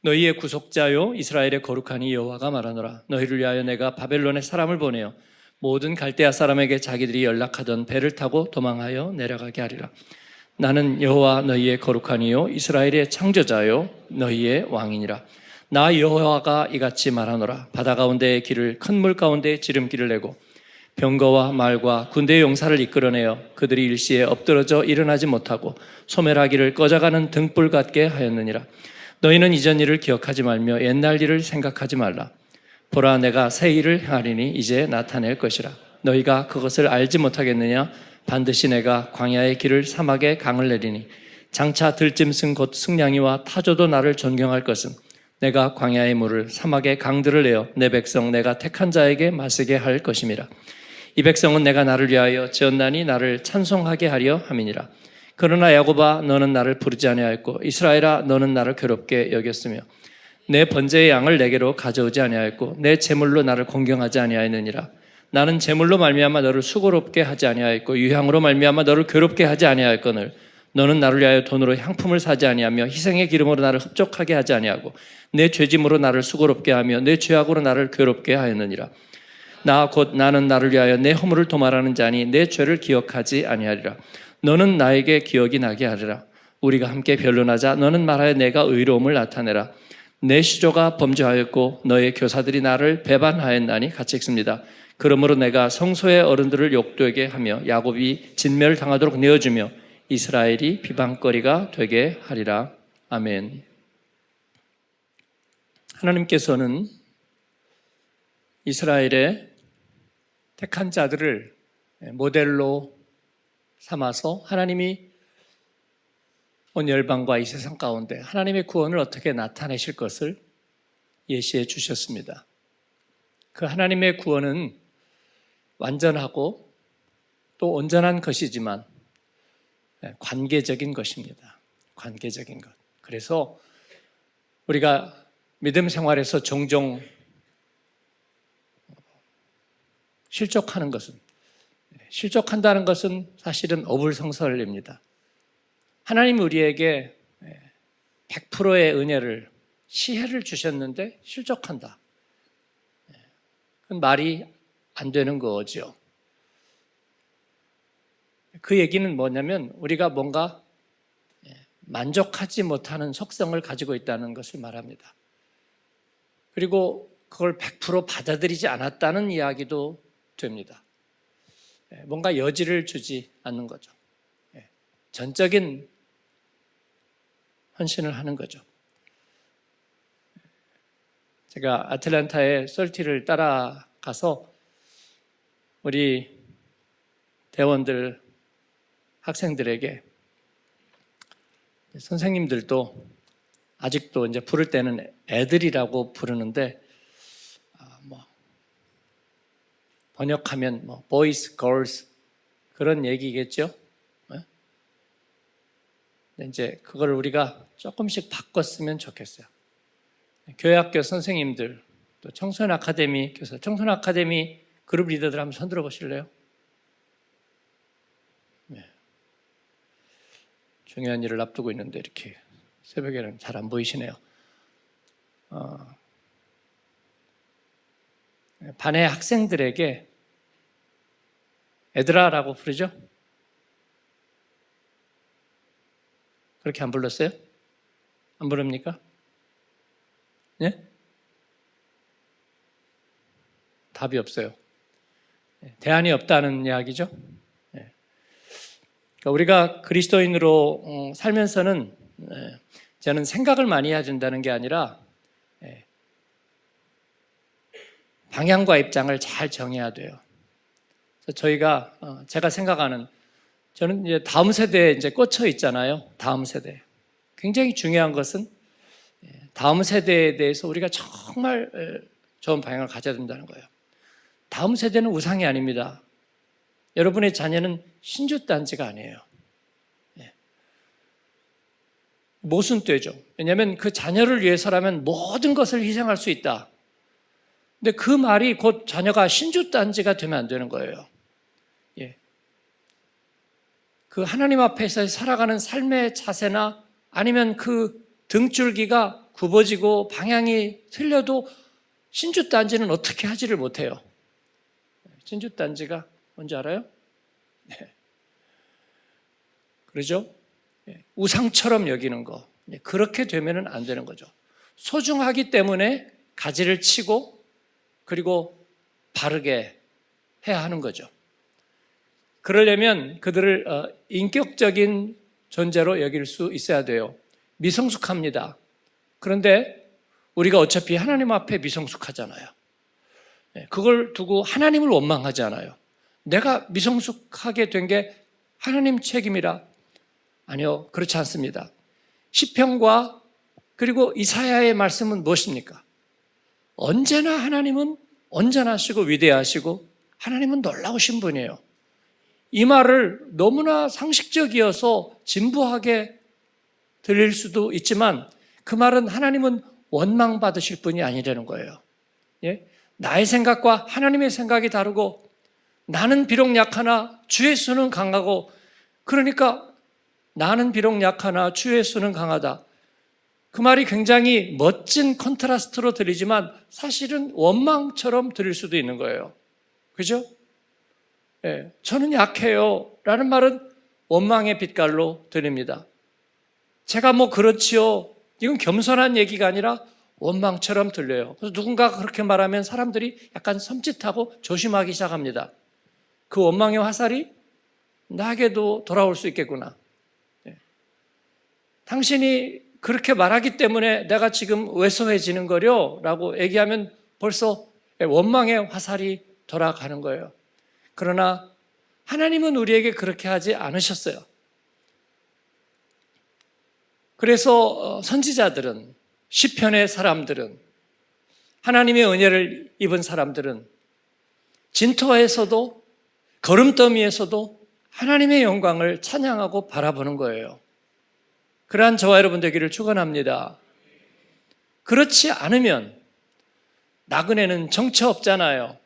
너희의 구속자요 이스라엘의 거룩하니 여호와가 말하노라. 너희를 위하여 내가 바벨론에 사람을 보내어 모든 갈대아 사람에게 자기들이 연락하던 배를 타고 도망하여 내려가게 하리라. 나는 여호와 너희의 거룩하니요 이스라엘의 창조자요 너희의 왕이니라. 나 여호와가 이같이 말하노라. 바다 가운데의 길을 큰 물 가운데 지름길을 내고 병거와 말과 군대의 용사를 이끌어내어 그들이 일시에 엎드러져 일어나지 못하고 소멸하기를 꺼져가는 등불 같게 하였느니라. 너희는 이전 일을 기억하지 말며 옛날 일을 생각하지 말라. 보라, 내가 새 일을 행하리니 이제 나타낼 것이라. 너희가 그것을 알지 못하겠느냐? 반드시 내가 광야의 길을 사막에 강을 내리니 장차 들짐승 곧 승냥이와 타조도 나를 존경할 것은 내가 광야의 물을 사막의 강들을 내어 내 백성 내가 택한 자에게 마시게 할 것임이라. 이 백성은 내가 나를 위하여 지었나니 나를 찬송하게 하려 함이니라. 그러나 야곱아, 너는 나를 부르지 아니하였고 이스라엘아, 너는 나를 괴롭게 여겼으며 내 번제의 양을 내게로 가져오지 아니하였고 내 제물로 나를 공경하지 아니하였느니라. 나는 제물로 말미암아 너를 수고롭게 하지 아니하였고 유향으로 말미암아 너를 괴롭게 하지 아니하였거늘 너는 나를 위하여 돈으로 향품을 사지 아니하며 희생의 기름으로 나를 흡족하게 하지 아니하고 내 죄짐으로 나를 수고롭게 하며 내 죄악으로 나를 괴롭게 하였느니라. 나 곧 나는 나를 위하여 내 허물을 도말하는 자니 내 죄를 기억하지 아니하리라. 너는 나에게 기억이 나게 하리라. 우리가 함께 변론하자. 너는 말하여 내가 의로움을 나타내라. 내 시조가 범죄하였고 너의 교사들이 나를 배반하였나니 같이 읽습니다. 그러므로 내가 성소의 어른들을 욕되게 하며 야곱이 진멸을 당하도록 내어주며 이스라엘이 비방거리가 되게 하리라. 아멘. 하나님께서는 이스라엘의 택한 자들을 모델로 삼아서 하나님이 온 열방과 이 세상 가운데 하나님의 구원을 어떻게 나타내실 것을 예시해 주셨습니다. 그 하나님의 구원은 완전하고 또 온전한 것이지만 관계적인 것입니다. 관계적인 것. 그래서 우리가 믿음 생활에서 종종 실족한다는 것은 사실은 어불성설입니다. 하나님이 우리에게 100%의 은혜를, 시혜를 주셨는데 실족한다. 그건 말이 안 되는 거죠. 그 얘기는 뭐냐면 우리가 뭔가 만족하지 못하는 속성을 가지고 있다는 것을 말합니다. 그리고 그걸 100% 받아들이지 않았다는 이야기도 됩니다. 뭔가 여지를 주지 않는 거죠. 전적인 헌신을 하는 거죠. 제가 아틀란타에 썰티를 따라가서 우리 대원들, 학생들에게 선생님들도 아직도 이제 부를 때는 애들이라고 부르는데 번역하면 boys, girls 그런 얘기겠죠. 이제 그걸 우리가 조금씩 바꿨으면 좋겠어요. 교회학교 선생님들, 또 청소년 아카데미 교사, 청소년 아카데미 그룹 리더들 한번 손 들어 보실래요? 네. 중요한 일을 앞두고 있는데 이렇게 새벽에는 잘 안 보이시네요. 반의 학생들에게 애들아라고 부르죠? 그렇게 안 불렀어요? 안 부릅니까? 네? 답이 없어요. 대안이 없다는 이야기죠. 그러니까 우리가 그리스도인으로 살면서는 저는 생각을 많이 해야 된다는 게 아니라 방향과 입장을 잘 정해야 돼요. 그래서 저희가 제가 생각하는 저는 이제 다음 세대에 이제 꽂혀 있잖아요. 다음 세대. 굉장히 중요한 것은 다음 세대에 대해서 우리가 정말 좋은 방향을 가져야 된다는 거예요. 다음 세대는 우상이 아닙니다. 여러분의 자녀는 신주단지가 아니에요. 모순되죠. 왜냐하면 그 자녀를 위해서라면 모든 것을 희생할 수 있다. 근데 그 말이 곧 자녀가 신주단지가 되면 안 되는 거예요. 그 하나님 앞에서 살아가는 삶의 자세나 아니면 그 등줄기가 굽어지고 방향이 틀려도 진주단지는 어떻게 하지를 못해요. 진주단지가 뭔지 알아요? 네. 그러죠? 우상처럼 여기는 거. 그렇게 되면은 안 되는 거죠. 소중하기 때문에 가지를 치고 그리고 바르게 해야 하는 거죠. 그러려면 그들을 인격적인 존재로 여길 수 있어야 돼요. 미성숙합니다. 그런데 우리가 어차피 하나님 앞에 미성숙하잖아요. 그걸 두고 하나님을 원망하지 않아요. 내가 미성숙하게 된 게 하나님 책임이라. 아니요, 그렇지 않습니다. 시편과 그리고 이사야의 말씀은 무엇입니까? 언제나 하나님은 온전하시고 위대하시고 하나님은 놀라우신 분이에요. 이 말을 너무나 상식적이어서 진부하게 들릴 수도 있지만 그 말은 하나님은 원망받으실 분이 아니라는 거예요. 예? 나의 생각과 하나님의 생각이 다르고 나는 비록 약하나 주의 수는 강하고 그러니까 나는 비록 약하나 주의 수는 강하다. 그 말이 굉장히 멋진 컨트라스트로 들리지만 사실은 원망처럼 들릴 수도 있는 거예요. 그죠? 예, 저는 약해요 라는 말은 원망의 빛깔로 들립니다. 제가 뭐 그렇지요. 이건 겸손한 얘기가 아니라 원망처럼 들려요. 그래서 누군가가 그렇게 말하면 사람들이 약간 섬찟하고 조심하기 시작합니다. 그 원망의 화살이 나에게도 돌아올 수 있겠구나. 예. 당신이 그렇게 말하기 때문에 내가 지금 왜소해지는 거려 라고 얘기하면 벌써 원망의 화살이 돌아가는 거예요. 그러나 하나님은 우리에게 그렇게 하지 않으셨어요. 그래서 선지자들은, 시편의 사람들은, 하나님의 은혜를 입은 사람들은 진토에서도 거름더미에서도 하나님의 영광을 찬양하고 바라보는 거예요. 그러한 저와 여러분 되기를 축원합니다. 그렇지 않으면 나그네는 정처 없잖아요.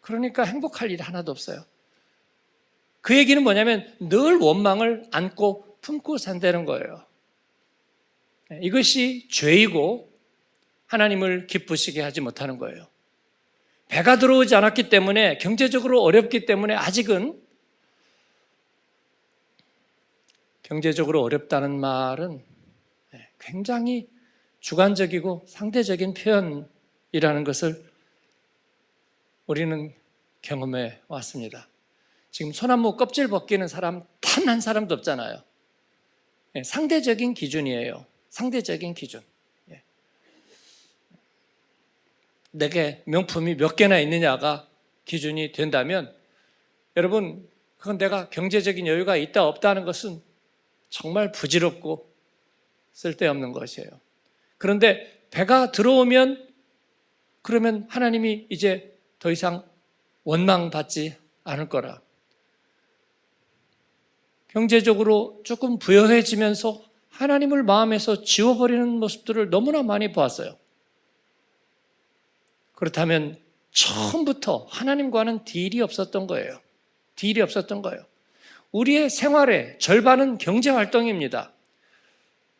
그러니까 행복할 일이 하나도 없어요. 그 얘기는 뭐냐면 늘 원망을 안고 품고 산다는 거예요. 이것이 죄이고 하나님을 기쁘시게 하지 못하는 거예요. 배가 들어오지 않았기 때문에 경제적으로 어렵기 때문에 아직은 경제적으로 어렵다는 말은 굉장히 주관적이고 상대적인 표현이라는 것을 우리는 경험해 왔습니다. 지금 소나무 껍질 벗기는 사람 단 한 사람도 없잖아요. 상대적인 기준이에요. 상대적인 기준. 내게 명품이 몇 개나 있느냐가 기준이 된다면 여러분 그건 내가 경제적인 여유가 있다 없다 하는 것은 정말 부질없고 쓸데없는 것이에요. 그런데 배가 들어오면 그러면 하나님이 이제 더 이상 원망받지 않을 거라. 경제적으로 조금 부여해지면서 하나님을 마음에서 지워버리는 모습들을 너무나 많이 보았어요. 그렇다면 처음부터 하나님과는 딜이 없었던 거예요. 딜이 없었던 거예요. 우리의 생활의 절반은 경제활동입니다.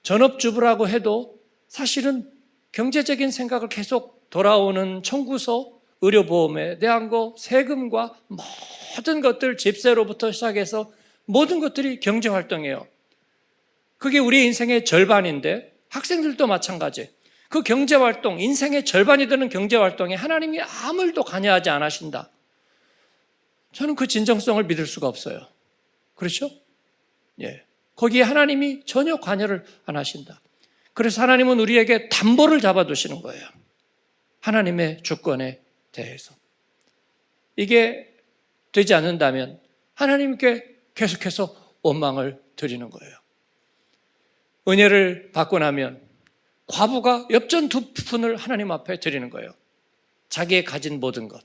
전업주부라고 해도 사실은 경제적인 생각을 계속 돌아오는 청구서, 의료보험에 대한 거, 세금과 모든 것들, 집세로부터 시작해서 모든 것들이 경제활동이에요. 그게 우리 인생의 절반인데 학생들도 마찬가지. 그 경제활동, 인생의 절반이 되는 경제활동에 하나님이 아무 일도 관여하지 않으신다. 저는 그 진정성을 믿을 수가 없어요. 그렇죠? 예. 거기에 하나님이 전혀 관여를 안 하신다. 그래서 하나님은 우리에게 담보를 잡아두시는 거예요. 하나님의 주권에 대해서. 이게 되지 않는다면 하나님께 계속해서 원망을 드리는 거예요. 은혜를 받고 나면 과부가 엽전 2푼을 하나님 앞에 드리는 거예요. 자기의 가진 모든 것.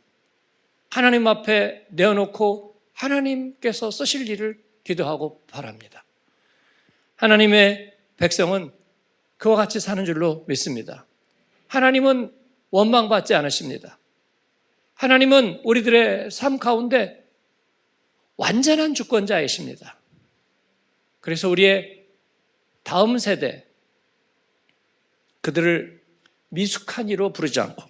하나님 앞에 내어놓고 하나님께서 쓰실 일을 기도하고 바랍니다. 하나님의 백성은 그와 같이 사는 줄로 믿습니다. 하나님은 원망받지 않으십니다. 하나님은 우리들의 삶 가운데 완전한 주권자이십니다. 그래서 우리의 다음 세대, 그들을 미숙한 이로 부르지 않고.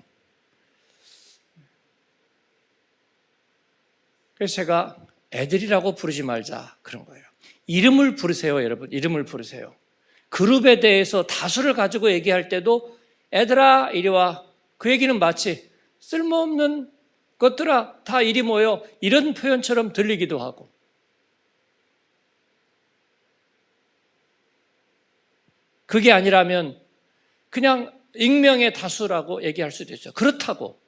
그래서 제가 애들이라고 부르지 말자 그런 거예요. 이름을 부르세요, 여러분. 이름을 부르세요. 그룹에 대해서 다수를 가지고 얘기할 때도 애들아 이리 와. 그 얘기는 마치 쓸모없는 것들아 다 이리 모여, 이런 표현처럼 들리기도 하고. 그게 아니라면 그냥 익명의 다수라고 얘기할 수도 있어요. 그렇다고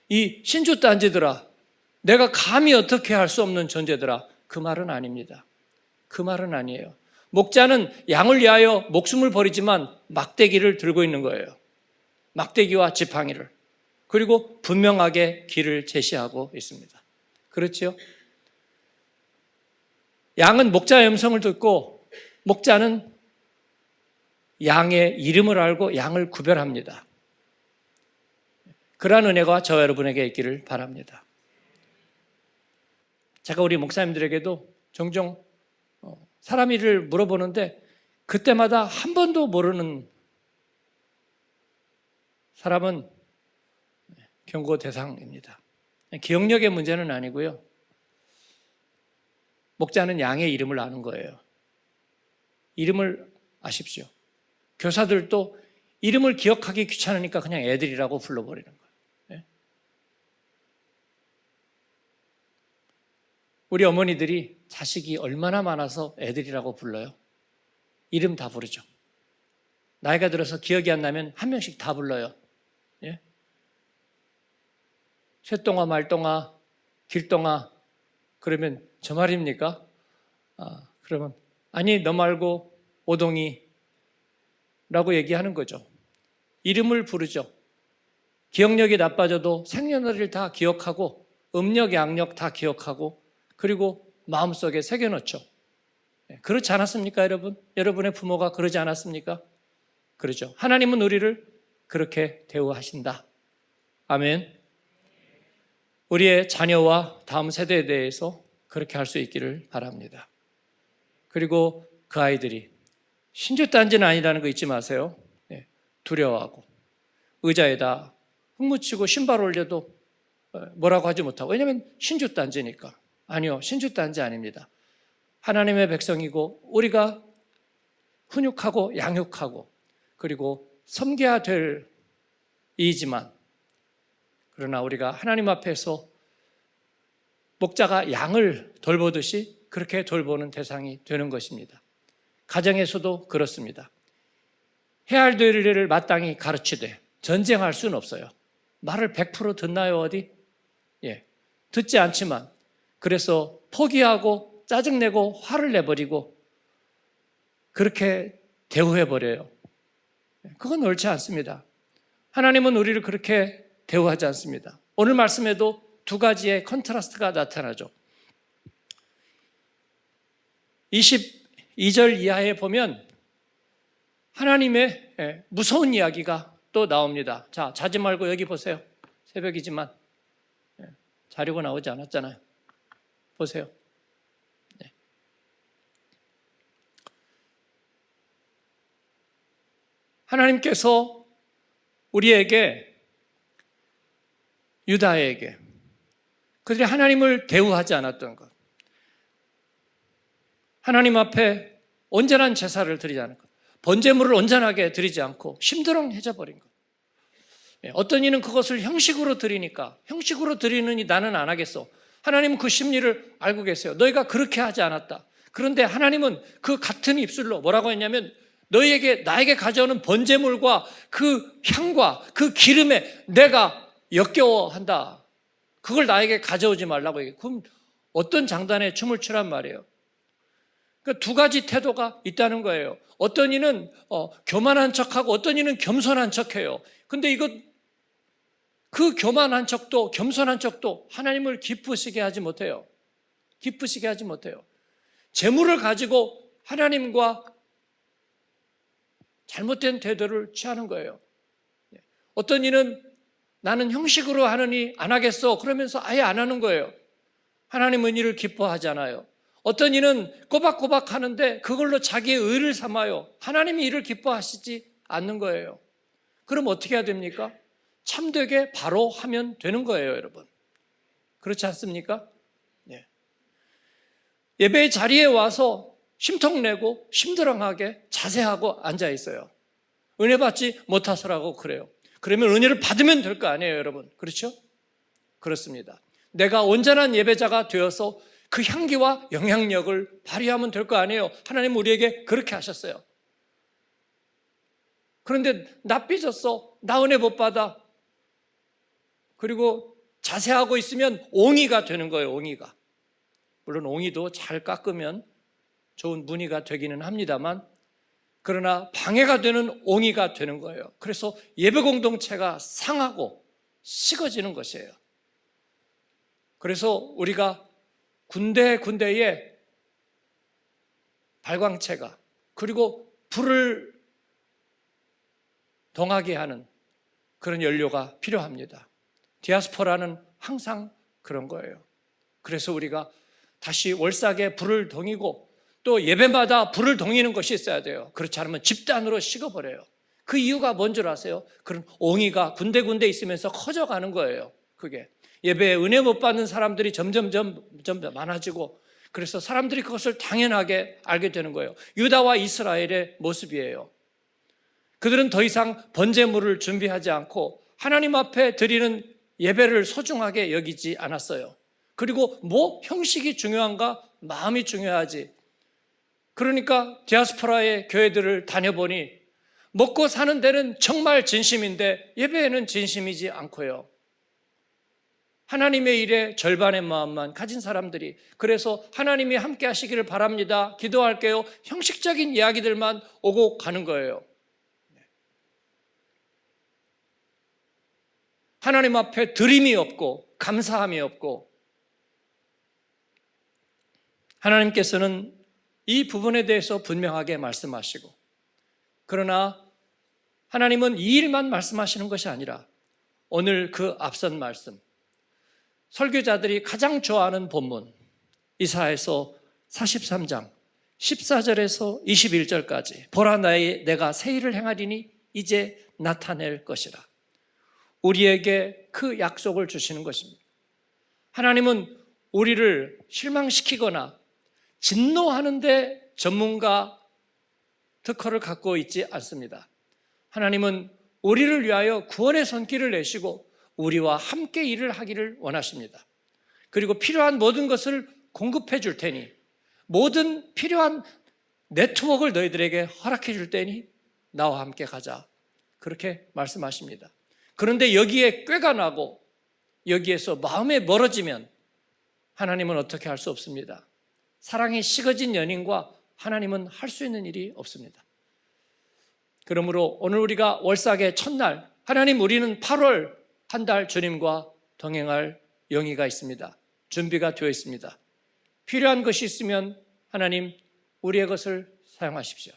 이 신주단지들아, 내가 감히 어떻게 할 수 없는 존재들아, 그 말은 아닙니다. 그 말은 아니에요. 목자는 양을 위하여 목숨을 버리지만 막대기를 들고 있는 거예요. 막대기와 지팡이를. 그리고 분명하게 길을 제시하고 있습니다. 그렇죠? 양은 목자의 음성을 듣고 목자는 양의 이름을 알고 양을 구별합니다. 그러한 은혜가 저와 여러분에게 있기를 바랍니다. 제가 우리 목사님들에게도 종종 사람 일을 물어보는데 그때마다 한 번도 모르는 사람은 경고 대상입니다. 기억력의 문제는 아니고요. 목자는 양의 이름을 아는 거예요. 이름을 아십시오. 교사들도 이름을 기억하기 귀찮으니까 그냥 애들이라고 불러버리는 거예요. 우리 어머니들이 자식이 얼마나 많아서 애들이라고 불러요? 이름 다 부르죠. 나이가 들어서 기억이 안 나면 한 명씩 다 불러요. 예? 쇠똥아, 말똥아, 길똥아, 그러면 저 말입니까? 그러면 아니 너 말고 오동이 라고 얘기하는 거죠. 이름을 부르죠. 기억력이 나빠져도 생년월일 다 기억하고 음력, 양력 다 기억하고 그리고 마음속에 새겨놓죠. 그렇지 않았습니까, 여러분? 여러분의 부모가 그러지 않았습니까? 그러죠. 하나님은 우리를 그렇게 대우하신다. 아멘. 우리의 자녀와 다음 세대에 대해서 그렇게 할 수 있기를 바랍니다. 그리고 그 아이들이 신주단지는 아니라는 거 잊지 마세요. 두려워하고 의자에다 흙 묻히고 신발 올려도 뭐라고 하지 못하고. 왜냐하면 신주단지니까. 아니요, 신주단지 아닙니다. 하나님의 백성이고 우리가 훈육하고 양육하고 그리고 섬겨야 될 이지만, 그러나 우리가 하나님 앞에서 목자가 양을 돌보듯이 그렇게 돌보는 대상이 되는 것입니다. 가정에서도 그렇습니다. 해야 할 일을 마땅히 가르치되 전쟁할 수는 없어요. 말을 100% 듣나요, 어디? 듣지 않지만, 그래서 포기하고 짜증내고 화를 내버리고 그렇게 대우해버려요. 그건 옳지 않습니다. 하나님은 우리를 그렇게 대우하지 않습니다. 오늘 말씀에도 두 가지의 컨트라스트가 나타나죠. 22절 이하에 보면 하나님의 무서운 이야기가 또 나옵니다. 자, 자지 말고 여기 보세요. 새벽이지만 자려고 나오지 않았잖아요. 보세요. 하나님께서 우리에게, 유다에게 그들이 하나님을 대우하지 않았던 것, 하나님 앞에 온전한 제사를 드리지 않은 것, 번제물을 온전하게 드리지 않고 심드렁해져 버린 것. 어떤 이는 그것을 형식으로 드리니까 형식으로 드리느니 나는 안 하겠어. 하나님은 그 심리를 알고 계세요. 너희가 그렇게 하지 않았다. 그런데 하나님은 그 같은 입술로 뭐라고 했냐면, 너희에게 나에게 가져오는 번제물과 그 향과 그 기름에 내가 역겨워한다. 그걸 나에게 가져오지 말라고 얘기해요. 그럼 어떤 장단에 춤을 추란 말이에요. 그러니까 두 가지 태도가 있다는 거예요. 어떤 이는 교만한 척하고 어떤 이는 겸손한 척해요. 근데 이거 그 교만한 척도 겸손한 척도 하나님을 기쁘시게 하지 못해요. 기쁘시게 하지 못해요. 재물을 가지고 하나님과 잘못된 태도를 취하는 거예요. 어떤 이는 나는 형식으로 하느니 안 하겠어 그러면서 아예 안 하는 거예요. 하나님은 이를 기뻐하잖아요. 어떤 이는 꼬박꼬박 하는데 그걸로 자기의 의를 삼아요. 하나님이 이를 기뻐하시지 않는 거예요. 그럼 어떻게 해야 됩니까? 참되게 바로 하면 되는 거예요, 여러분. 그렇지 않습니까? 예. 예배의 자리에 와서 심통내고 심드렁하게 자세하고 앉아 있어요. 은혜 받지 못하서라고 그래요. 그러면 은혜를 받으면 될 거 아니에요, 여러분. 그렇죠? 그렇습니다. 내가 온전한 예배자가 되어서 그 향기와 영향력을 발휘하면 될 거 아니에요. 하나님 우리에게 그렇게 하셨어요. 그런데 나 삐졌어. 나 은혜 못 받아. 그리고 자세하고 있으면 옹이가 되는 거예요, 옹이가. 물론 옹이도 잘 깎으면 좋은 무늬가 되기는 합니다만, 그러나 방해가 되는 옹이가 되는 거예요. 그래서 예배 공동체가 상하고 식어지는 것이에요. 그래서 우리가 군데군데에 발광체가, 그리고 불을 동하게 하는 그런 연료가 필요합니다. 디아스포라는 항상 그런 거예요. 그래서 우리가 다시 월삭에 불을 동이고 또 예배마다 불을 동이는 것이 있어야 돼요. 그렇지 않으면 집단으로 식어버려요. 그 이유가 뭔 줄 아세요? 그런 옹이가 군데군데 있으면서 커져가는 거예요. 그게 예배에 은혜 못 받는 사람들이 점점 많아지고, 그래서 사람들이 그것을 당연하게 알게 되는 거예요. 유다와 이스라엘의 모습이에요. 그들은 더 이상 번제물을 준비하지 않고 하나님 앞에 드리는 예배를 소중하게 여기지 않았어요. 그리고 뭐 형식이 중요한가? 마음이 중요하지. 그러니까 디아스포라의 교회들을 다녀보니 먹고 사는 데는 정말 진심인데 예배에는 진심이지 않고요. 하나님의 일에 절반의 마음만 가진 사람들이, 그래서 하나님이 함께 하시기를 바랍니다, 기도할게요, 형식적인 이야기들만 오고 가는 거예요. 하나님 앞에 드림이 없고 감사함이 없고, 하나님께서는 이 부분에 대해서 분명하게 말씀하시고, 그러나 하나님은 이 일만 말씀하시는 것이 아니라 오늘 그 앞선 말씀, 설교자들이 가장 좋아하는 본문 이사야서 43장 14절에서 21절까지 보라 내가 새 일을 행하리니 이제 나타낼 것이라, 우리에게 그 약속을 주시는 것입니다. 하나님은 우리를 실망시키거나 진노하는 데 전문가 특허를 갖고 있지 않습니다. 하나님은 우리를 위하여 구원의 손길을 내시고 우리와 함께 일을 하기를 원하십니다. 그리고 필요한 모든 것을 공급해 줄 테니, 모든 필요한 네트워크를 너희들에게 허락해 줄 테니 나와 함께 가자, 그렇게 말씀하십니다. 그런데 여기에 꾀가 나고 여기에서 마음에 멀어지면 하나님은 어떻게 할 수 없습니다. 사랑이 식어진 연인과 하나님은 할 수 있는 일이 없습니다. 그러므로 오늘 우리가 월삭의 첫날, 하나님 우리는 8월 한 달 주님과 동행할 영의가 있습니다. 준비가 되어 있습니다. 필요한 것이 있으면 하나님 우리의 것을 사용하십시오.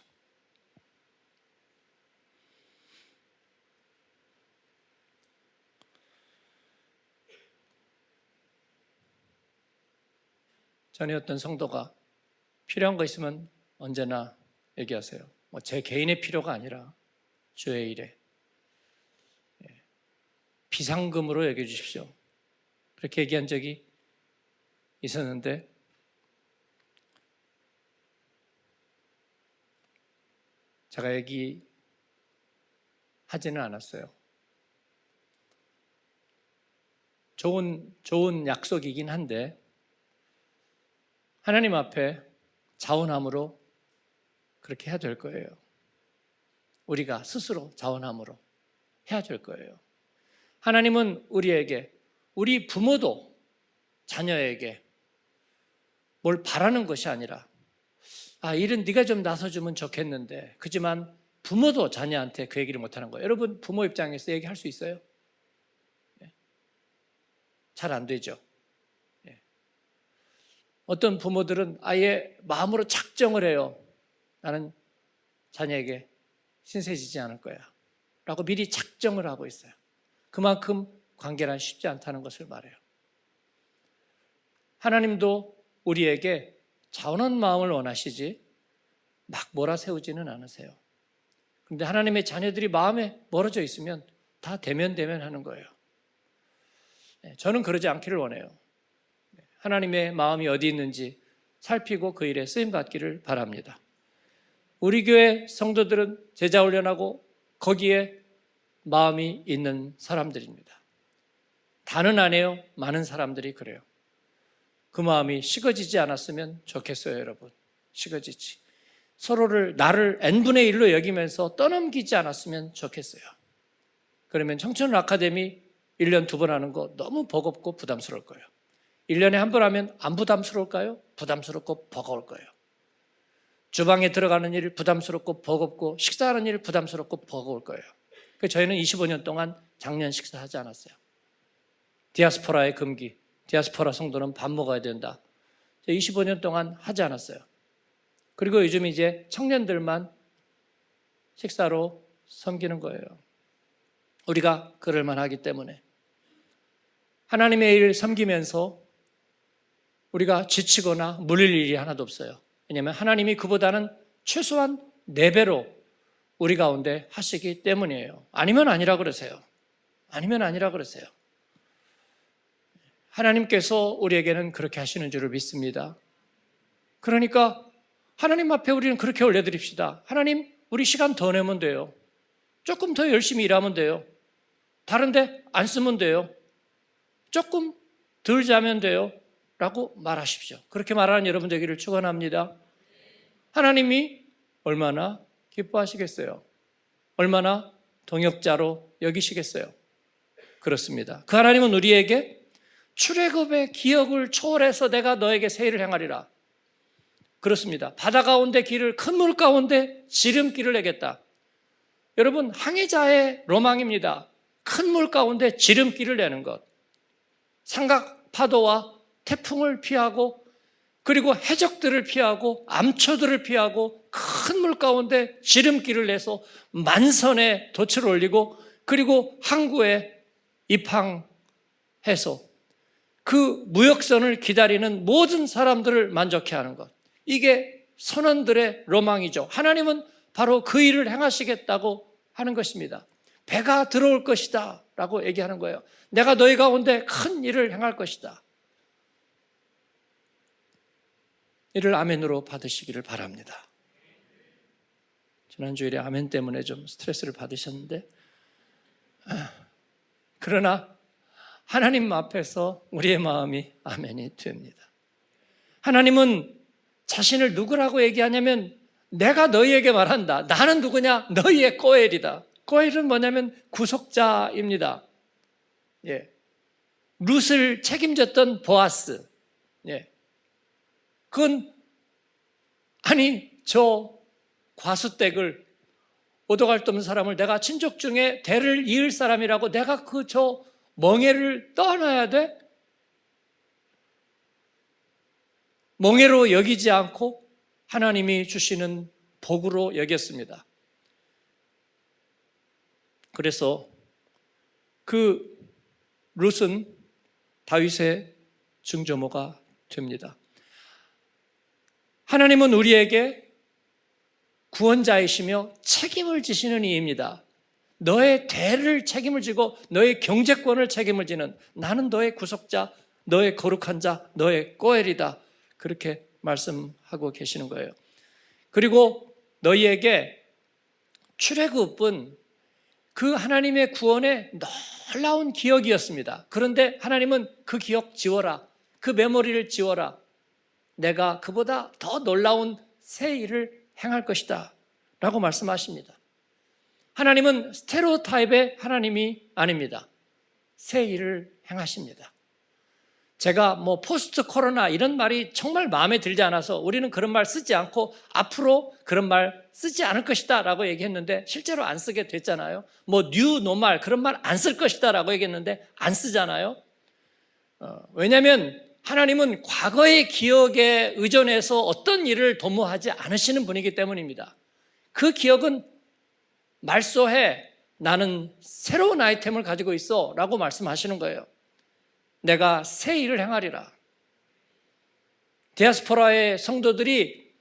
전에 어떤 성도가 필요한 거 있으면 언제나 얘기하세요. 제 개인의 필요가 아니라 주의 일에 비상금으로 여겨 주십시오, 그렇게 얘기한 적이 있었는데, 제가 얘기하지는 않았어요. 좋은 약속이긴 한데 하나님 앞에 자원함으로 그렇게 해야 될 거예요. 우리가 스스로 자원함으로 해야 될 거예요. 하나님은 우리에게, 우리 부모도 자녀에게 뭘 바라는 것이 아니라, 일은 네가 좀 나서주면 좋겠는데, 그지만 부모도 자녀한테 그 얘기를 못하는 거예요. 여러분 부모 입장에서 얘기할 수 있어요? 잘 안 되죠. 어떤 부모들은 아예 마음으로 작정을 해요. 나는 자녀에게 신세지지 않을 거야 라고 미리 작정을 하고 있어요. 그만큼 관계란 쉽지 않다는 것을 말해요. 하나님도 우리에게 자원한 마음을 원하시지 막 몰아세우지는 않으세요. 그런데 하나님의 자녀들이 마음에 멀어져 있으면 다 대면 하는 거예요. 저는 그러지 않기를 원해요. 하나님의 마음이 어디 있는지 살피고 그 일에 쓰임받기를 바랍니다. 우리 교회 성도들은 제자 훈련하고 거기에 마음이 있는 사람들입니다. 다는 안 해요. 많은 사람들이 그래요. 그 마음이 식어지지 않았으면 좋겠어요, 여러분. 식어지지. 서로를 나를 n분의 1로 여기면서 떠넘기지 않았으면 좋겠어요. 그러면 청춘 아카데미 1년 2번 하는 거 너무 버겁고 부담스러울 거예요. 1년에 한 번 하면 안 부담스러울까요? 부담스럽고 버거울 거예요. 주방에 들어가는 일 부담스럽고 버겁고 식사하는 일 부담스럽고 버거울 거예요. 그래서 저희는 25년 동안 작년 식사하지 않았어요. 디아스포라의 금기, 디아스포라 성도는 밥 먹어야 된다. 25년 동안 하지 않았어요. 그리고 요즘 이제 청년들만 식사로 섬기는 거예요. 우리가 그럴 만하기 때문에 하나님의 일 섬기면서 우리가 지치거나 물릴 일이 하나도 없어요. 왜냐하면 하나님이 그보다는 최소한 4배로 우리 가운데 하시기 때문이에요. 아니면 아니라 그러세요. 아니면 아니라 그러세요. 하나님께서 우리에게는 그렇게 하시는 줄을 믿습니다. 그러니까 하나님 앞에 우리는 그렇게 올려드립시다. 하나님, 우리 시간 더 내면 돼요. 조금 더 열심히 일하면 돼요. 다른데 안 쓰면 돼요. 조금 덜 자면 돼요. 라고 말하십시오. 그렇게 말하는 여러분 되기를 축원합니다. 하나님이 얼마나 기뻐하시겠어요? 얼마나 동역자로 여기시겠어요? 그렇습니다. 그 하나님은 우리에게 출애굽의 기억을 초월해서 내가 너에게 새 일을 행하리라. 그렇습니다. 바다 가운데 길을, 큰 물 가운데 지름길을 내겠다. 여러분, 항해자의 로망입니다. 큰 물 가운데 지름길을 내는 것. 삼각 파도와 태풍을 피하고, 그리고 해적들을 피하고 암초들을 피하고 큰 물 가운데 지름길을 내서 만선에 돛을 올리고, 그리고 항구에 입항해서 그 무역선을 기다리는 모든 사람들을 만족해 하는 것. 이게 선원들의 로망이죠. 하나님은 바로 그 일을 행하시겠다고 하는 것입니다. 배가 들어올 것이다 라고 얘기하는 거예요. 내가 너희 가운데 큰 일을 행할 것이다. 이를 아멘으로 받으시기를 바랍니다. 지난주일에 아멘 때문에 좀 스트레스를 받으셨는데, 그러나 하나님 앞에서 우리의 마음이 아멘이 됩니다. 하나님은 자신을 누구라고 얘기하냐면, 내가 너희에게 말한다. 나는 누구냐? 너희의 꼬엘이다. 꼬엘은 뭐냐면 구속자입니다. 예. 룻을 책임졌던 보아스. 예. 그건, 아니, 저 과수댁을, 오도갈 돈 사람을 내가 친족 중에 대를 이을 사람이라고 내가 저 멍에를 떠나야 돼? 멍에로 여기지 않고 하나님이 주시는 복으로 여겼습니다. 그래서 그 룻은 다윗의 증조모가 됩니다. 하나님은 우리에게 구원자이시며 책임을 지시는 이입니다. 너의 대를 책임을 지고 너의 경제권을 책임을 지는, 나는 너의 구속자, 너의 거룩한 자, 너의 꼬엘이다. 그렇게 말씀하고 계시는 거예요. 그리고 너희에게 출애굽은 그 하나님의 구원의 놀라운 기억이었습니다. 그런데 하나님은 그 기억 지워라. 그 메모리를 지워라. 내가 그보다 더 놀라운 새 일을 행할 것이다 라고 말씀하십니다. 하나님은 스테레오타입의 하나님이 아닙니다. 새 일을 행하십니다. 제가 포스트 코로나 이런 말이 정말 마음에 들지 않아서 우리는 그런 말 쓰지 않고 앞으로 그런 말 쓰지 않을 것이다 라고 얘기했는데 실제로 안 쓰게 됐잖아요. 뉴 노멀 그런 말 안 쓸 것이다 라고 얘기했는데 안 쓰잖아요. 왜냐하면 하나님은 과거의 기억에 의존해서 어떤 일을 도모하지 않으시는 분이기 때문입니다. 그 기억은 말소해, 나는 새로운 아이템을 가지고 있어 라고 말씀하시는 거예요. 내가 새 일을 행하리라. 디아스포라의 성도들이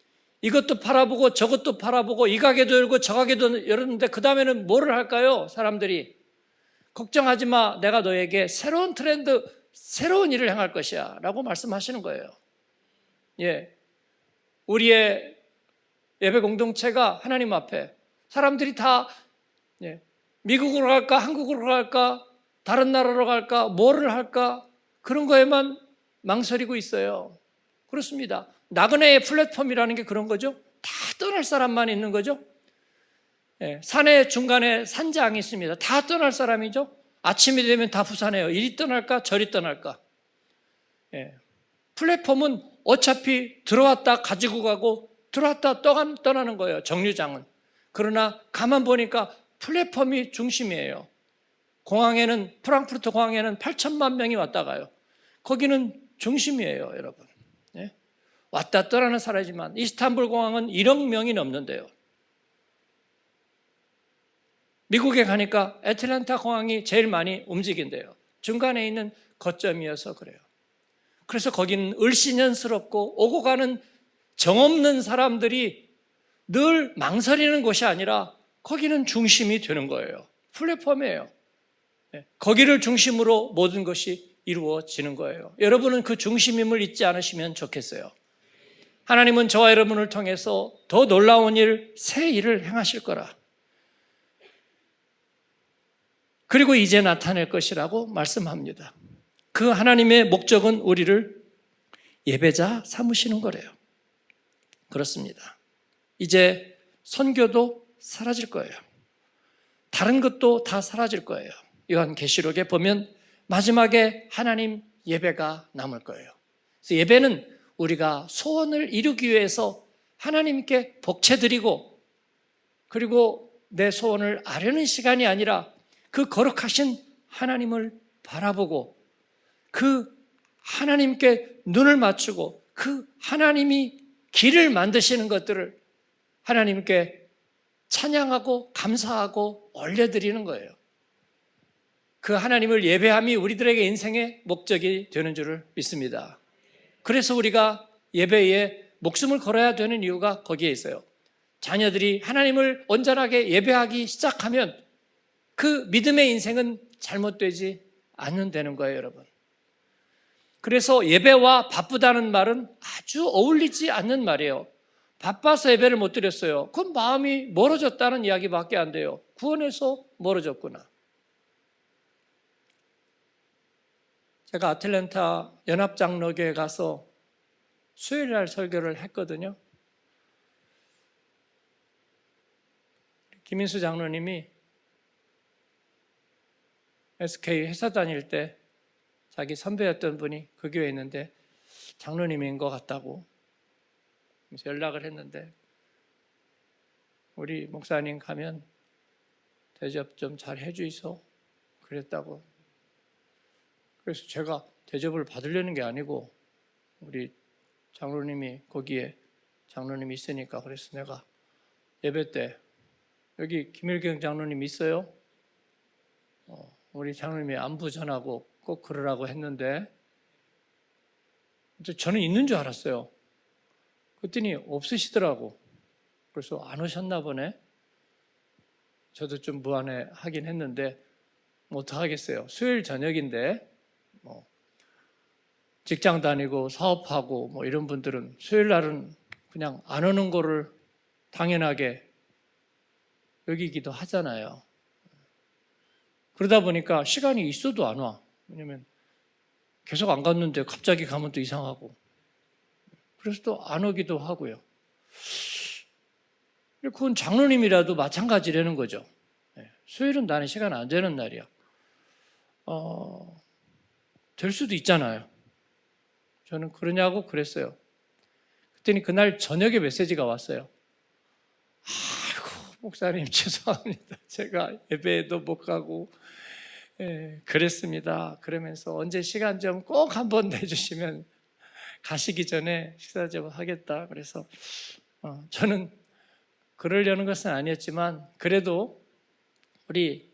이것도 팔아보고 저것도 팔아보고 이 가게도 열고 저 가게도 열었는데 그 다음에는 뭐를 할까요? 사람들이 걱정하지 마, 내가 너에게 새로운 트렌드, 새로운 일을 행할 것이야 라고 말씀하시는 거예요. 예, 우리의 예배 공동체가 하나님 앞에 사람들이 다 미국으로 갈까 한국으로 갈까 다른 나라로 갈까 뭐를 할까 그런 거에만 망설이고 있어요. 그렇습니다. 나그네의 플랫폼이라는 게 그런 거죠. 다 떠날 사람만 있는 거죠. 산의 중간에 산장이 있습니다. 다 떠날 사람이죠. 아침이 되면 다 부산해요. 이리 떠날까 저리 떠날까. 플랫폼은 어차피 들어왔다 가지고 가고 들어왔다 떠나는 거예요. 정류장은. 그러나 가만 보니까 플랫폼이 중심이에요. 공항에는 프랑크푸르트 공항에는 8천만 명이 왔다 가요. 거기는 중심이에요, 여러분. 왔다 떠나는 사람이지만 이스탄불 공항은 1억 명이 넘는데요. 미국에 가니까 애틀랜타 공항이 제일 많이 움직인대요. 중간에 있는 거점이어서 그래요. 그래서 거기는 을씨년스럽고 오고 가는 정없는 사람들이 늘 망설이는 곳이 아니라 거기는 중심이 되는 거예요. 플랫폼이에요. 거기를 중심으로 모든 것이 이루어지는 거예요. 여러분은 그 중심임을 잊지 않으시면 좋겠어요. 하나님은 저와 여러분을 통해서 더 놀라운 일, 새 일을 행하실 거라. 그리고 이제 나타낼 것이라고 말씀합니다. 그 하나님의 목적은 우리를 예배자 삼으시는 거래요. 그렇습니다. 이제 선교도 사라질 거예요. 다른 것도 다 사라질 거예요. 요한계시록에 보면 마지막에 하나님 예배가 남을 거예요. 그래서 예배는 우리가 소원을 이루기 위해서 하나님께 복채드리고 그리고 내 소원을 아뢰는 시간이 아니라 그 거룩하신 하나님을 바라보고 그 하나님께 눈을 맞추고 그 하나님이 길을 만드시는 것들을 하나님께 찬양하고 감사하고 올려드리는 거예요. 그 하나님을 예배함이 우리들에게 인생의 목적이 되는 줄을 믿습니다. 그래서 우리가 예배에 목숨을 걸어야 되는 이유가 거기에 있어요. 자녀들이 하나님을 온전하게 예배하기 시작하면 그 믿음의 인생은 잘못되지 않는다는 거예요, 여러분. 그래서 예배와 바쁘다는 말은 아주 어울리지 않는 말이에요. 바빠서 예배를 못 드렸어요. 그건 마음이 멀어졌다는 이야기밖에 안 돼요. 구원에서 멀어졌구나. 제가 아틀랜타 연합장로교회 가서 수요일날 설교를 했거든요. 김인수 장로님이 SK 회사 다닐 때 자기 선배였던 분이 그 교회에 있는데 장로님인 것 같다고 그래서 연락을 했는데 우리 목사님 가면 대접 좀 잘 해주이소 그랬다고. 그래서 제가 대접을 받으려는 게 아니고 우리 장로님이 거기에 장로님이 있으니까 그래서 내가 예배 때 여기 김일경 장로님 있어요? 우리 장로님이 안부 전하고 꼭 그러라고 했는데 저는 있는 줄 알았어요. 그랬더니 없으시더라고. 그래서 안 오셨나 보네. 저도 좀 무안해하긴 했는데 뭐 어떡하겠어요. 수요일 저녁인데 직장 다니고 사업하고 뭐 이런 분들은 수요일 날은 그냥 안 오는 거를 당연하게 여기기도 하잖아요. 그러다 보니까 시간이 있어도 안 와. 왜냐면 계속 안 갔는데 갑자기 가면 또 이상하고. 그래서 또 안 오기도 하고요. 그건 장로님이라도 마찬가지라는 거죠. 수요일은 나는 시간 안 되는 날이야. 될 수도 있잖아요. 저는 그러냐고 그랬어요. 그랬더니 그날 저녁에 메시지가 왔어요. 아이고 목사님 죄송합니다. 제가 예배에도 못 가고 그랬습니다. 그러면서 언제 시간 좀 꼭 한번 내주시면 가시기 전에 식사 좀 하겠다. 그래서 저는 그러려는 것은 아니었지만 그래도 우리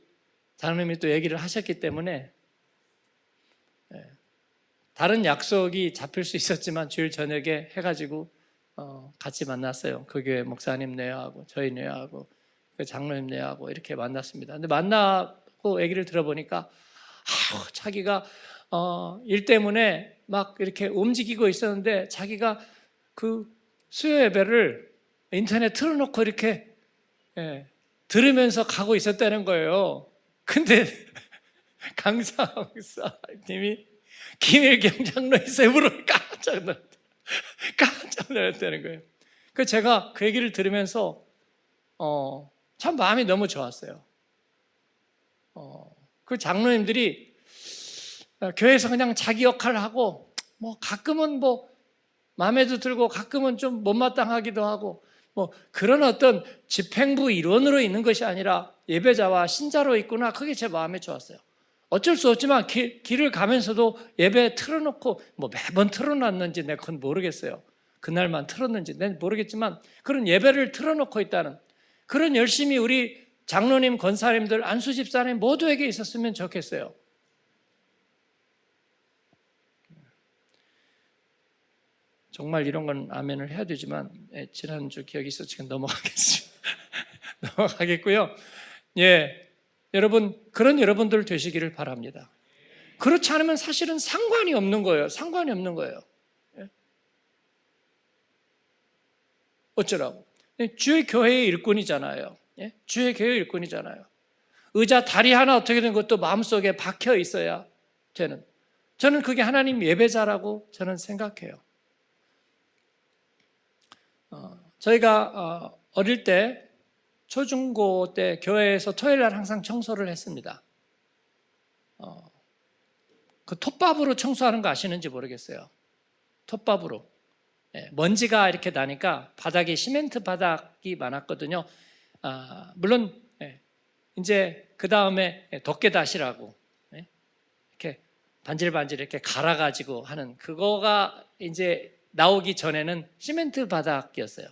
장로님이 또 얘기를 하셨기 때문에 다른 약속이 잡힐 수 있었지만 주일 저녁에 해가지고 같이 만났어요. 그 교회 목사님 내하고 저희 내하고 그 장로님 내하고 이렇게 만났습니다. 근데 만나고 얘기를 들어보니까 자기가 일 때문에 막 이렇게 움직이고 있었는데 자기가 그 수요 예배를 인터넷 틀어놓고 이렇게 들으면서 가고 있었다는 거예요. 근데 강사 목사님이 김일경 장로의 세부를 깜짝 놀랐다는 거예요. 그 제가 그 얘기를 들으면서 참 마음이 너무 좋았어요. 그 장로님들이 교회에서 그냥 자기 역할을 하고 뭐 가끔은 뭐 마음에도 들고 가끔은 좀 못마땅하기도 하고 뭐 그런 어떤 집행부 일원으로 있는 것이 아니라 예배자와 신자로 있구나. 그게 제 마음에 좋았어요. 어쩔 수 없지만 길을 가면서도 예배 틀어놓고 뭐 매번 틀어놨는지 내가 그건 모르겠어요. 그날만 틀었는지 내가 모르겠지만 그런 예배를 틀어놓고 있다는 그런 열심히 우리 장로님, 권사님들, 안수 집사님 모두에게 있었으면 좋겠어요. 정말 이런 건 아멘을 해야 되지만 지난주 기억이 있어서 지금 넘어가겠습니다. 넘어가겠고요. 여러분 그런 여러분들 되시기를 바랍니다. 그렇지 않으면 사실은 상관이 없는 거예요. 상관이 없는 거예요. 어쩌라고? 주의 교회의 일꾼이잖아요. 주의 교회의 일꾼이잖아요. 의자 다리 하나 어떻게 된 것도 마음속에 박혀 있어야 되는. 저는 그게 하나님 예배자라고 저는 생각해요. 저희가 어릴 때 초중고 때 교회에서 토요일 날 항상 청소를 했습니다. 그 톱밥으로 청소하는 거 아시는지 모르겠어요. 톱밥으로. 먼지가 이렇게 나니까 바닥에 시멘트 바닥이 많았거든요. 물론 이제 그 다음에 덮개다시라고 이렇게 반질반질 이렇게 갈아가지고 하는 그거가 이제 나오기 전에는 시멘트 바닥이었어요.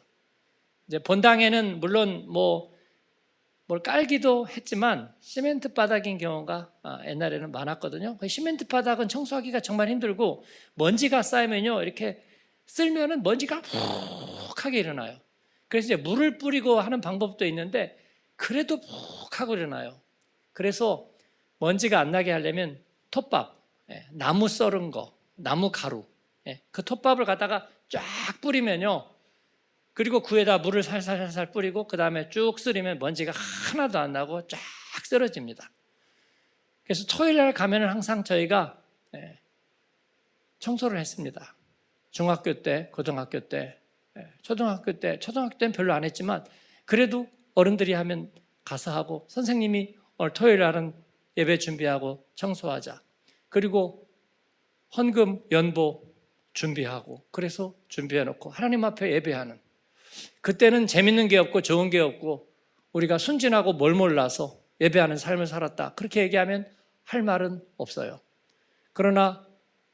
이제 본당에는 물론 뭘 깔기도 했지만 시멘트 바닥인 경우가 옛날에는 많았거든요. 시멘트 바닥은 청소하기가 정말 힘들고 먼지가 쌓이면요 이렇게 쓸면은 먼지가 푹하게 일어나요. 그래서 이제 물을 뿌리고 하는 방법도 있는데 그래도 푹하고 일어나요. 그래서 먼지가 안 나게 하려면 톱밥, 나무 썰은 거, 나무 가루, 그 톱밥을 갖다가 쫙 뿌리면요. 그리고 그 위에다 물을 살살살살 뿌리고 그 다음에 쭉 쓸이면 먼지가 하나도 안 나고 쫙 쓰러집니다. 그래서 토요일 날 가면은 항상 저희가 청소를 했습니다. 중학교 때, 고등학교 때, 초등학교 때는 별로 안 했지만 그래도 어른들이 하면 가서 하고 선생님이 오늘 토요일 날은 예배 준비하고 청소하자. 그리고 헌금, 연보 준비하고 그래서 준비해놓고 하나님 앞에 예배하는 그때는 재밌는 게 없고 좋은 게 없고 우리가 순진하고 뭘 몰라서 예배하는 삶을 살았다. 그렇게 얘기하면 할 말은 없어요. 그러나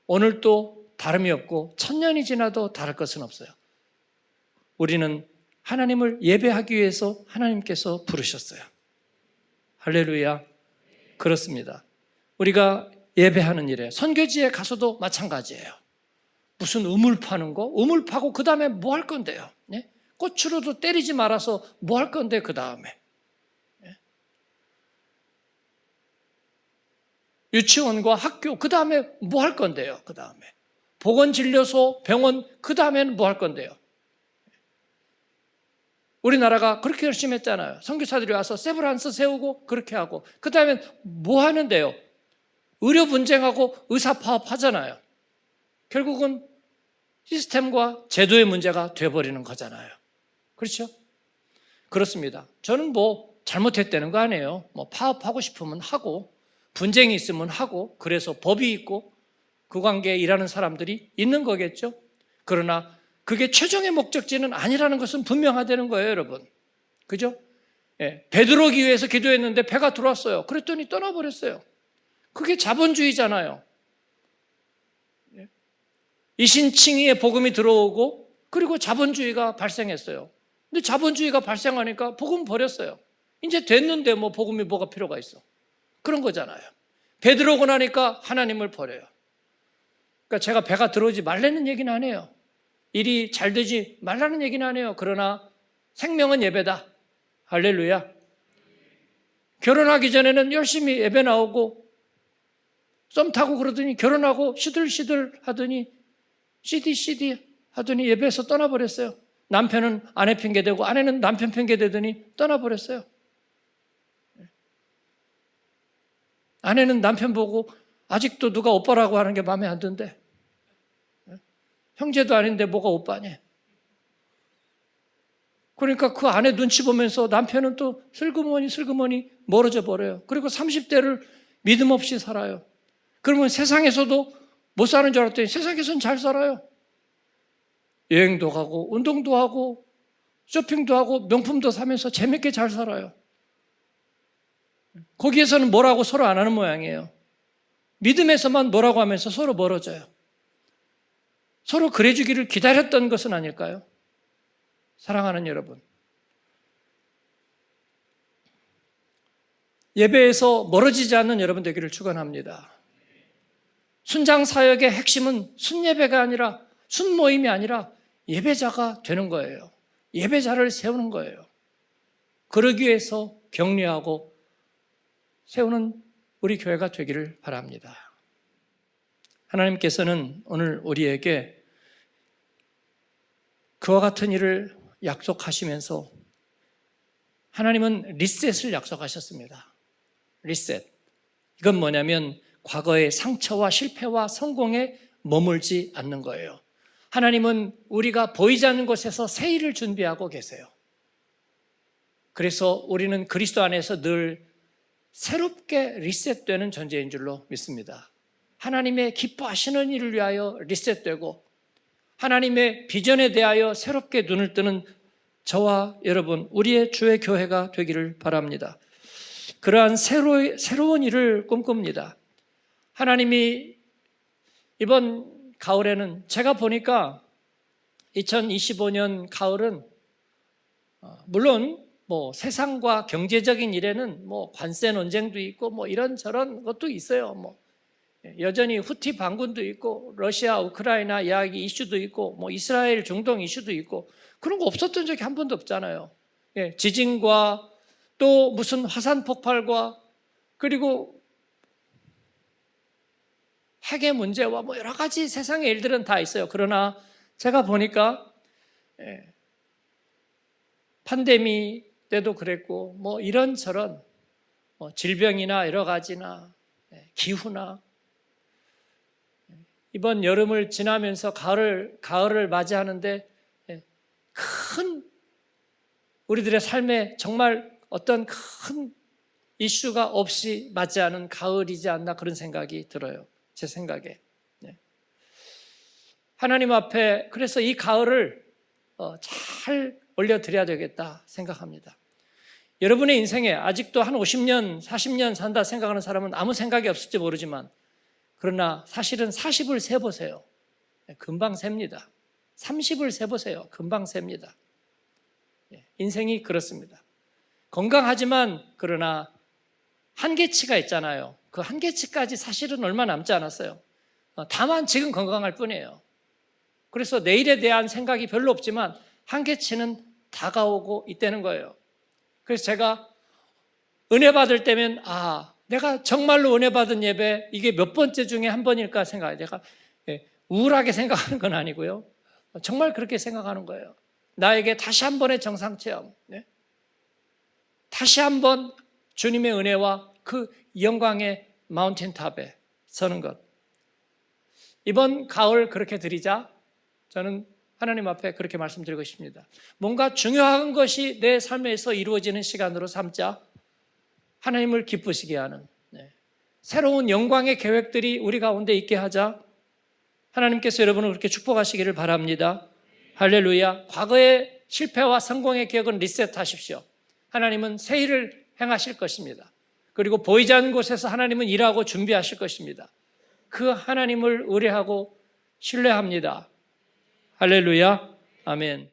오늘도 다름이 없고 1000년이 지나도 다를 것은 없어요. 우리는 하나님을 예배하기 위해서 하나님께서 부르셨어요. 할렐루야. 그렇습니다. 우리가 예배하는 일에 선교지에 가서도 마찬가지예요. 무슨 우물 파는 거? 우물 파고 그 다음에 뭐 할 건데요? 꽃으로도 때리지 말아서 뭐 할 건데 그 다음에 유치원과 학교 그 다음에 뭐 할 건데요? 그 다음에 보건진료소, 병원 그 다음에는 뭐 할 건데요? 우리나라가 그렇게 열심히 했잖아요. 선교사들이 와서 세브란스 세우고 그렇게 하고 그 다음에 뭐 하는데요? 의료 분쟁하고 의사 파업하잖아요. 결국은 시스템과 제도의 문제가 돼버리는 거잖아요. 그렇죠? 그렇습니다. 저는 잘못했다는 거 아니에요. 파업하고 싶으면 하고 분쟁이 있으면 하고 그래서 법이 있고 그 관계에 일하는 사람들이 있는 거겠죠. 그러나 그게 최종의 목적지는 아니라는 것은 분명하다는 거예요, 여러분. 그죠? 배 들어오기 위해서 기도했는데 배가 들어왔어요. 그랬더니 떠나버렸어요. 그게 자본주의잖아요. 이신칭의의 복음이 들어오고 그리고 자본주의가 발생했어요. 근데 자본주의가 발생하니까 복음 버렸어요. 이제 됐는데 복음이 뭐가 필요가 있어. 그런 거잖아요. 배 들어오고 나니까 하나님을 버려요. 그러니까 제가 배가 들어오지 말라는 얘기는 안 해요. 일이 잘 되지 말라는 얘기는 아니에요. 그러나 생명은 예배다. 할렐루야. 결혼하기 전에는 열심히 예배 나오고 썸 타고 그러더니 결혼하고 시들시들 하더니 CD 하더니 예배에서 떠나버렸어요. 남편은 아내 핑계대고 아내는 남편 핑계대더니 떠나버렸어요. 아내는 남편 보고 아직도 누가 오빠라고 하는 게 마음에 안 든대. 형제도 아닌데 뭐가 오빠냐. 그러니까 그 아내 눈치 보면서 남편은 또 슬그머니 멀어져 버려요. 그리고 30대를 믿음 없이 살아요. 그러면 세상에서도 못 사는 줄 알았더니 세상에서는 잘 살아요. 여행도 가고 운동도 하고 쇼핑도 하고 명품도 사면서 재밌게 잘 살아요. 거기에서는 뭐라고 서로 안 하는 모양이에요. 믿음에서만 뭐라고 하면서 서로 멀어져요. 서로 그래주기를 기다렸던 것은 아닐까요? 사랑하는 여러분, 예배에서 멀어지지 않는 여러분 되기를 축원합니다. 순장 사역의 핵심은 순예배가 아니라 순모임이 아니라 예배자가 되는 거예요. 예배자를 세우는 거예요. 그러기 위해서 격려하고 세우는 우리 교회가 되기를 바랍니다. 하나님께서는 오늘 우리에게 그와 같은 일을 약속하시면서 하나님은 리셋을 약속하셨습니다. 리셋. 이건 뭐냐면 과거의 상처와 실패와 성공에 머물지 않는 거예요. 하나님은 우리가 보이지 않는 곳에서 새 일을 준비하고 계세요. 그래서 우리는 그리스도 안에서 늘 새롭게 리셋되는 존재인 줄로 믿습니다. 하나님의 기뻐하시는 일을 위하여 리셋되고 하나님의 비전에 대하여 새롭게 눈을 뜨는 저와 여러분, 우리의 주의 교회가 되기를 바랍니다. 그러한 새로운 일을 꿈꿉니다. 하나님이 이번 가을에는 제가 보니까 2025년 가을은 물론 뭐 세상과 경제적인 일에는 뭐 관세 논쟁도 있고 뭐 이런저런 것도 있어요. 뭐 여전히 후티 반군도 있고 러시아 우크라이나 이야기 이슈도 있고 뭐 이스라엘 중동 이슈도 있고 그런 거 없었던 적이 한 번도 없잖아요. 지진과 또 무슨 화산 폭발과 그리고 핵의 문제와 뭐 여러 가지 세상의 일들은 다 있어요. 그러나 제가 보니까 팬데믹 때도 그랬고 뭐 이런저런 뭐 질병이나 여러 가지나 기후나 이번 여름을 지나면서 가을을 맞이하는데 큰 우리들의 삶에 정말 어떤 큰 이슈가 없이 맞이하는 가을이지 않나 그런 생각이 들어요. 제 생각에. 하나님 앞에 그래서 이 가을을 잘 올려드려야 되겠다 생각합니다. 여러분의 인생에 아직도 한 50년, 40년 산다 생각하는 사람은 아무 생각이 없을지 모르지만 그러나 사실은 40을 세보세요. 금방 셉니다. 30을 세보세요. 금방 셉니다. 인생이 그렇습니다. 건강하지만 그러나 한계치가 있잖아요. 그 한계치까지 사실은 얼마 남지 않았어요. 다만 지금 건강할 뿐이에요. 그래서 내일에 대한 생각이 별로 없지만 한계치는 다가오고 있다는 거예요. 그래서 제가 은혜 받을 때면 내가 정말로 은혜 받은 예배 이게 몇 번째 중에 한 번일까 생각해요. 제가 우울하게 생각하는 건 아니고요. 정말 그렇게 생각하는 거예요. 나에게 다시 한 번의 정상체험, 다시 한 번 주님의 은혜와 그 영광의 마운틴탑에 서는 것. 이번 가을 그렇게 드리자 저는 하나님 앞에 그렇게 말씀드리고 싶습니다. 뭔가 중요한 것이 내 삶에서 이루어지는 시간으로 삼자. 하나님을 기쁘시게 하는 새로운 영광의 계획들이 우리 가운데 있게 하자. 하나님께서 여러분을 그렇게 축복하시기를 바랍니다. 할렐루야. 과거의 실패와 성공의 기억은 리셋하십시오. 하나님은 새 일을 행하실 것입니다. 그리고 보이지 않는 곳에서 하나님은 일하고 준비하실 것입니다. 그 하나님을 의뢰하고 신뢰합니다. 할렐루야. 아멘.